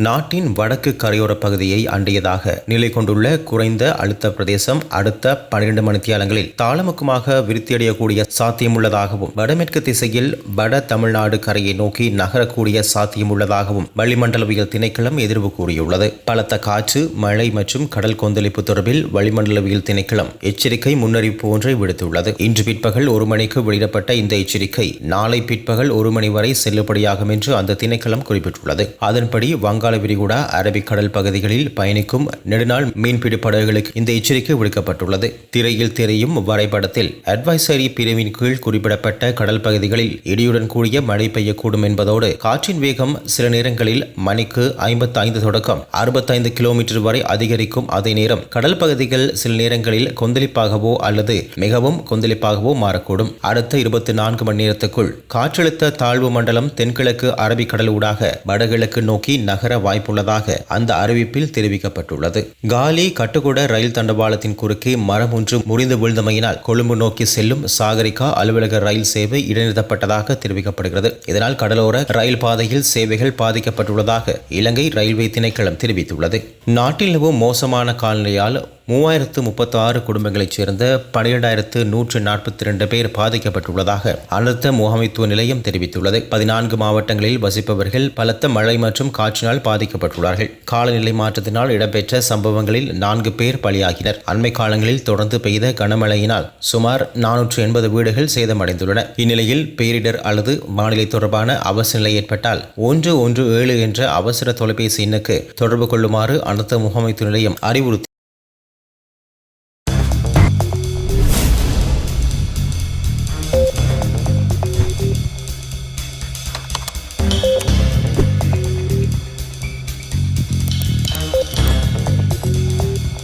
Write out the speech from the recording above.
நாட்டின் வடக்கு கரையோர பகுதியை அண்டியதாக நிலை கொண்டுள்ள குறைந்த அழுத்த பிரதேசம் அடுத்த 12 மணித்தியாலங்களில் தாளமுக்கமாக விருத்தியடையக்கூடிய சாத்தியமுள்ளதாகவும் வடமேற்கு திசையில் வட தமிழ்நாடு கரையை நோக்கி நகரக்கூடிய சாத்தியமுள்ளதாகவும் வளிமண்டலவியல் திணைக்களம் எதிர்வு கூறியுள்ளது. பலத்த காற்று, மழை மற்றும் கடல் கொந்தளிப்பு தொடர்பில் வளிமண்டலவியல் திணைக்களம் எச்சரிக்கை முன்னறிவிப்பு ஒன்றை விடுத்துள்ளது. இன்று பிற்பகல் 1 மணிக்கு வெளியிடப்பட்ட இந்த எச்சரிக்கை நாளை பிற்பகல் 1 மணி வரை செல்லுபடியாகும் என்று அந்த திணைக்களம் குறிப்பிட்டுள்ளது. அதன்படி வங்காள விரிகுடா, அரபிக்கடல் பகுதிகளில் பயணிக்கும் நெடுநாள் மீன்பிடி படகுகளுக்கு இந்த எச்சரிக்கை விடுக்கப்பட்டுள்ளது. திரையில் தெரியும் வரைபடத்தில் அட்வைசரி பிரிவின் கீழ் குறிப்பிடப்பட்ட கடல் பகுதிகளில் இடியுடன் கூடிய மழை பெய்யக்கூடும் என்பதோடு காற்றின் வேகம் சில நேரங்களில் மணிக்கு 55 தொடக்கம் 65 கிலோமீட்டர் வரை அதிகரிக்கும். அதே நேரம் கடல் பகுதிகள் சில நேரங்களில் கொந்தளிப்பாகவோ அல்லது மிகவும் கொந்தளிப்பாகவோ மாறக்கூடும். அடுத்த 24 மணி நேரத்துக்குள் காற்றழுத்த தாழ்வு மண்டலம் தென்கிழக்கு அரபிக்கடல் ஊடாக வடகிழக்கு நோக்கி நகர வாய்ப்புள்ளதாக அந்த அறிவிப்பில் தெரிவிக்கப்பட்டுள்ளது. காலி கட்டுக்கூட ரயில் தண்டவாளத்தின் குறுக்கே மரம் ஒன்று முறிந்து வீழ்ந்தமையினால் கொழும்பு நோக்கி செல்லும் சாகரிகா அலுவலக ரயில் சேவை இடைநிறுத்தப்பட்டதாக தெரிவிக்கப்படுகிறது. இதனால் கடலோர ரயில் பாதையில் சேவைகள் பாதிக்கப்பட்டுள்ளதாக இலங்கை ரயில்வே திணைக்களம் தெரிவித்துள்ளது. நாட்டில் நிலவும் மோசமான காலநிலையால் 3036 குடும்பங்களைச் சேர்ந்த 12,142 பேர் பாதிக்கப்பட்டுள்ளதாக அனர்த்த முகாமைத்துவ நிலையம் தெரிவித்துள்ளது. 14 மாவட்டங்களில் வசிப்பவர்கள் பலத்த மழை மற்றும் காற்றினால் பாதிக்கப்பட்டுள்ளார்கள். காலநிலை மாற்றத்தினால் இடம்பெற்ற சம்பவங்களில் 4 பேர் பலியாகினர். அண்மை காலங்களில் தொடர்ந்து பெய்த கனமழையினால் சுமார் 480 வீடுகள் சேதமடைந்துள்ளன. இந்நிலையில் பேரிடர் அல்லது வானிலை தொடர்பான அவசர நிலை ஏற்பட்டால் 117 என்ற அவசர தொலைபேசி எண்ணுக்கு தொடர்பு கொள்ளுமாறு அனர்த்த முகாமைத்துவ நிலையம் அறிவுறுத்தி